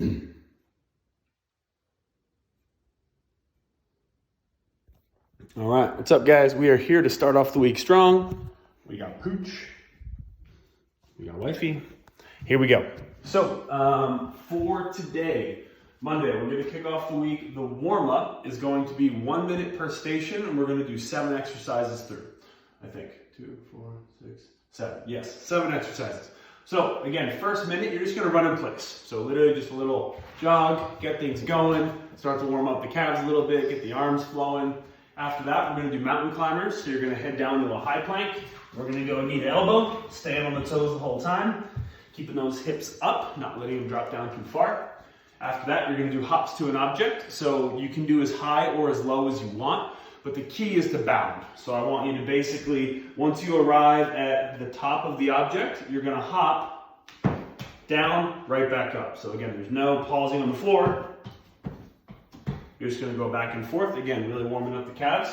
All right, what's up, guys? We are here to start off the week strong. We got Pooch. We got Wifey. Here we go. So for today, Monday, we're going to kick off the week. The warm-up is going to be 1 minute per station, and we're going to do 7 exercises through. I think 2, 4, 6, 7. Yes, 7 exercises. So again, first minute, you're just going to run in place. So literally just a little jog, get things going, start to warm up the calves a little bit, get the arms flowing. After that, we're going to do mountain climbers. So you're going to head down to a high plank. We're going to go knee to elbow, staying on the toes the whole time, keeping those hips up, not letting them drop down too far. After that, you're going to do hops to an object. So you can do as high or as low as you want, but the key is to bound. So I want you to basically, once you arrive at the top of the object, you're going to hop down, right back up. So again, there's no pausing on the floor. You're just going to go back and forth. Again, really warming up the calves.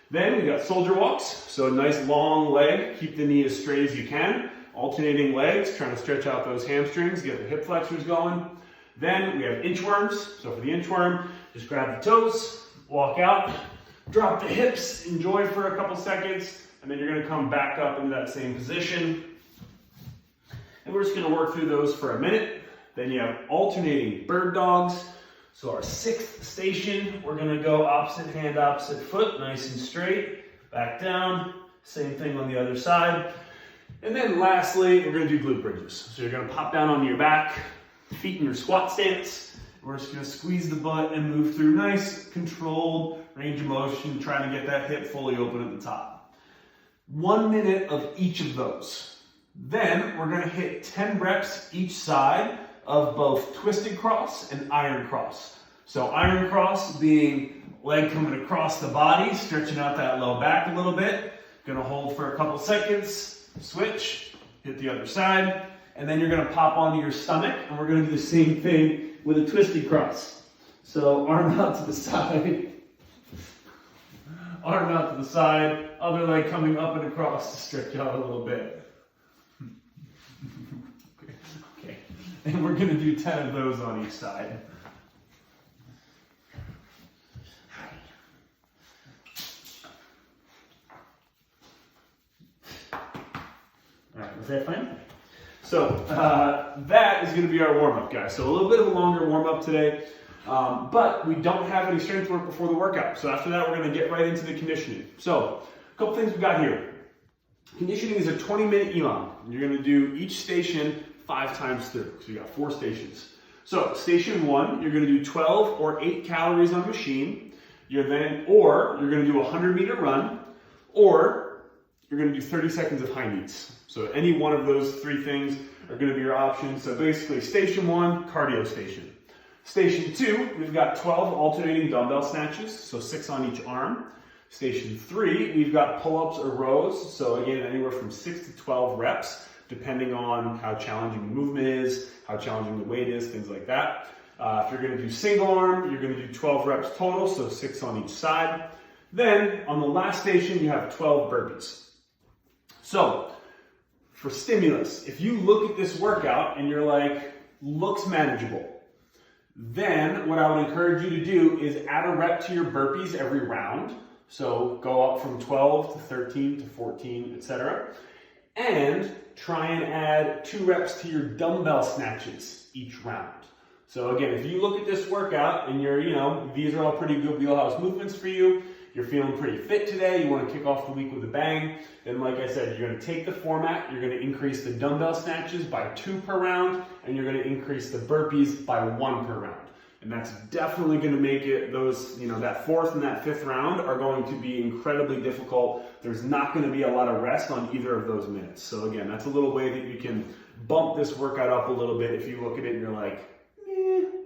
Then we got soldier walks. So a nice long leg. Keep the knee as straight as you can. Alternating legs, trying to stretch out those hamstrings, get the hip flexors going. Then we have inchworms. So for the inchworm, just grab the toes, walk out, drop the hips, enjoy for a couple seconds, and then you're going to come back up into that same position. And we're just going to work through those for a minute. Then you have alternating bird dogs. So our 6th station, we're going to go opposite hand, opposite foot, nice and straight, back down, same thing on the other side. And then lastly, we're going to do glute bridges. So you're going to pop down onto your back, feet in your squat stance. We're just going to squeeze the butt and move through nice, controlled range of motion, trying to get that hip fully open at the top. 1 minute of each of those. Then we're going to hit 10 reps each side of both twisted cross and iron cross. So iron cross being leg coming across the body, stretching out that low back a little bit. Gonna hold for a couple seconds, switch, hit the other side, and then you're gonna pop onto your stomach, and we're gonna do the same thing with a twisted cross. So arm out to the side, arm out to the side, other leg coming up and across to stretch out a little bit. And we're going to do 10 of those on each side. All right, was that fun? So that is going to be our warm-up, guys. So a little bit of a longer warm-up today, but we don't have any strength work before the workout. So after that, we're going to get right into the conditioning. So a couple things we got here. Conditioning is a 20-minute ELOM. You're going to do each station 5 times through. So you got 4 stations. So station 1, you're going to do 12 or 8 calories on machine. You're going to do a 100-meter run, or you're going to do 30 seconds of high knees. So any one of those 3 things are going to be your options. So basically station 1, cardio station. Station 2, we've got 12 alternating dumbbell snatches, so 6 on each arm. Station 3, we've got pull-ups or rows. So again, anywhere from 6 to 12 reps. Depending on how challenging the movement is, how challenging the weight is, things like that. If you're going to do single arm, you're going to do 12 reps total, so 6 on each side. Then on the last station, you have 12 burpees. So for stimulus, if you look at this workout and you're like, looks manageable, then what I would encourage you to do is add a rep to your burpees every round. So go up from 12 to 13 to 14, etc. And try and add 2 reps to your dumbbell snatches each round. So again, if you look at this workout and you're, these are all pretty good wheelhouse movements for you, you're feeling pretty fit today, you want to kick off the week with a bang, then like I said, you're going to take the format, you're going to increase the dumbbell snatches by 2 per round, and you're going to increase the burpees by 1 per round. And that's definitely going to make it, those, that 4th and that 5th round are going to be incredibly difficult. There's not going to be a lot of rest on either of those minutes. So again, that's a little way that you can bump this workout up a little bit if you look at it and you're like,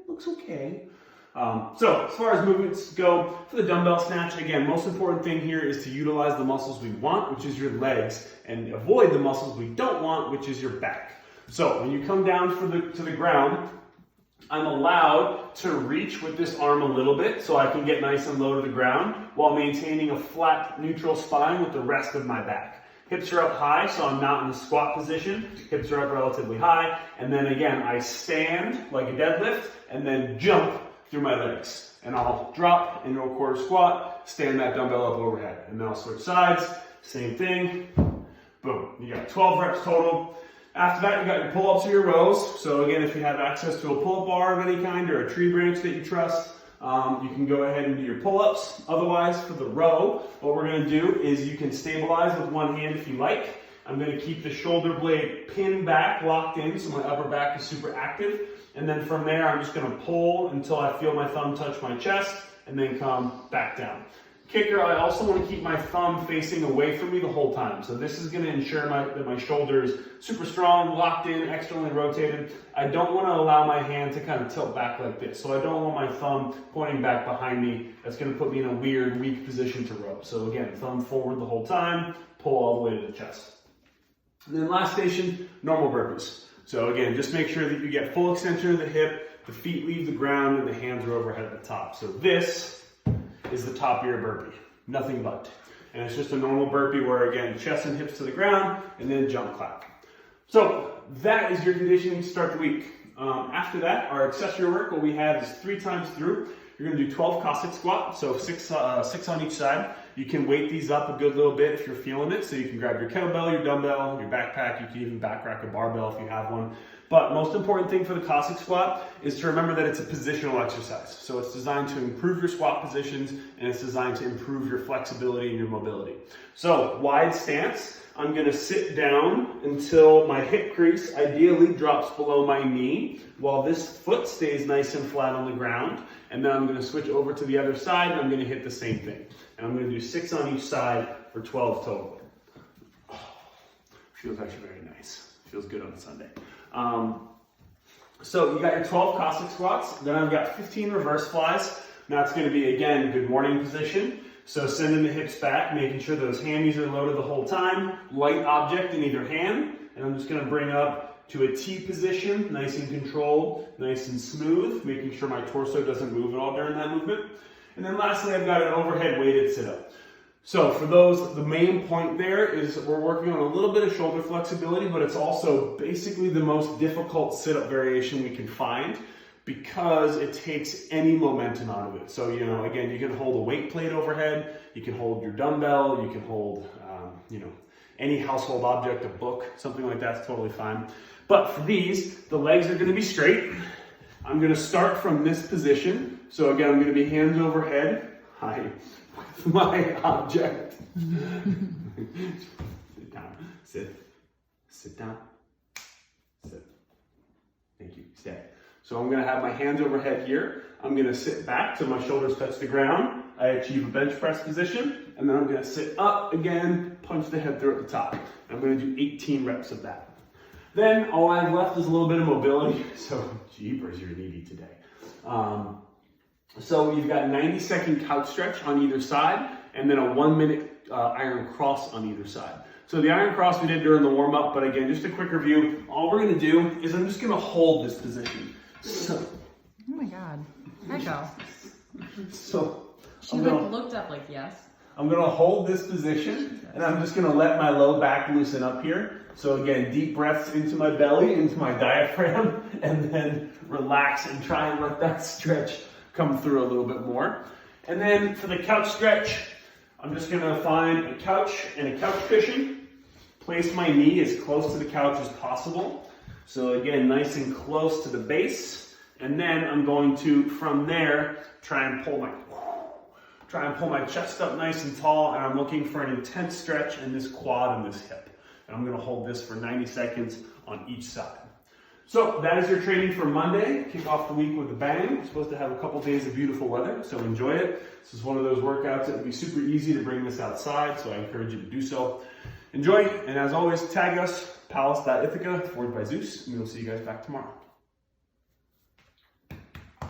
looks okay. So as far as movements go, for the dumbbell snatch, again, most important thing here is to utilize the muscles we want, which is your legs, and avoid the muscles we don't want, which is your back. So when you come down to the ground, I'm allowed to reach with this arm a little bit so I can get nice and low to the ground while maintaining a flat neutral spine with the rest of my back. Hips are up high, so I'm not in the squat position. Hips are up relatively high. And then again, I stand like a deadlift and then jump through my legs. And I'll drop into a quarter squat, stand that dumbbell up overhead. And then I'll switch sides, same thing. Boom, you got 12 reps total. After that, you got your pull-ups or your rows. So again, if you have access to a pull-up bar of any kind or a tree branch that you trust, you can go ahead and do your pull-ups. Otherwise, for the row, what we're gonna do is you can stabilize with one hand if you like. I'm gonna keep the shoulder blade pinned back, locked in, so my upper back is super active. And then from there, I'm just gonna pull until I feel my thumb touch my chest and then come back down. Kicker, I also want to keep my thumb facing away from me the whole time. So this is going to ensure that my shoulder is super strong, locked in, externally rotated. I don't want to allow my hand to kind of tilt back like this. So I don't want my thumb pointing back behind me. That's going to put me in a weird, weak position to row. So again, thumb forward the whole time, pull all the way to the chest. And then last station, normal burpees. So again, just make sure that you get full extension of the hip, the feet leave the ground, and the hands are overhead at the top. So this is the top of your burpee, nothing but. And it's just a normal burpee where, again, chest and hips to the ground, and then jump clap. So that is your conditioning to start the week. After that, our accessory work, what we have is 3 times through. You're gonna do 12 Cossack squat, so six on each side. You can weight these up a good little bit if you're feeling it. So you can grab your kettlebell, your dumbbell, your backpack. You can even back rack a barbell if you have one. But most important thing for the Cossack squat is to remember that it's a positional exercise. So it's designed to improve your squat positions, and it's designed to improve your flexibility and your mobility. So wide stance, I'm gonna sit down until my hip crease ideally drops below my knee while this foot stays nice and flat on the ground. And then I'm gonna switch over to the other side and I'm gonna hit the same thing. And I'm gonna do 6 on each side for 12 total. Oh, feels actually very nice. Feels good on a Sunday. So you got your 12 Cossack squats, then I've got 15 reverse flies. Now it's gonna be, again, good morning position. So sending the hips back, making sure those hammies are loaded the whole time, light object in either hand, and I'm just gonna bring up to a T position, nice and controlled, nice and smooth, making sure my torso doesn't move at all during that movement. And then lastly, I've got an overhead weighted sit-up. So for those, the main point there is we're working on a little bit of shoulder flexibility, but it's also basically the most difficult sit-up variation we can find because it takes any momentum out of it. So, you know, again, you can hold a weight plate overhead, you can hold your dumbbell, you can hold, you know, any household object, a book, something like that's totally fine. But for these, the legs are gonna be straight. I'm gonna start from this position. So again, I'm gonna be hands overhead, high, with my object. Sit down, sit down, sit. Thank you, stay. So I'm gonna have my hands overhead here. I'm gonna sit back till my shoulders touch the ground. I achieve a bench press position, and then I'm gonna sit up again, punch the head through at the top. I'm gonna do 18 reps of that. Then all I have left is a little bit of mobility. So jeepers, you're needy today. So you've got a 90-second couch stretch on either side, and then a 1-minute iron cross on either side. So the iron cross we did during the warm-up, but again, just a quick review. All we're gonna do is I'm just gonna hold this position. So, oh my God, echo. So She looked up like yes. I'm gonna hold this position, and I'm just gonna let my low back loosen up here. So again, deep breaths into my belly, into my diaphragm, and then relax and try and let that stretch come through a little bit more. And then for the couch stretch, I'm just gonna find a couch and a couch cushion, place my knee as close to the couch as possible. So again, nice and close to the base. And then I'm going to, from there, try and pull my chest up nice and tall, and I'm looking for an intense stretch in this quad and this hip. And I'm gonna hold this for 90 seconds on each side. So that is your training for Monday. Kick off the week with a bang. We're supposed to have a couple days of beautiful weather, so enjoy it. This is one of those workouts that would be super easy to bring this outside, so I encourage you to do so. Enjoy, and as always, tag us, palace.ithaca/Zeus, and we'll see you guys back tomorrow.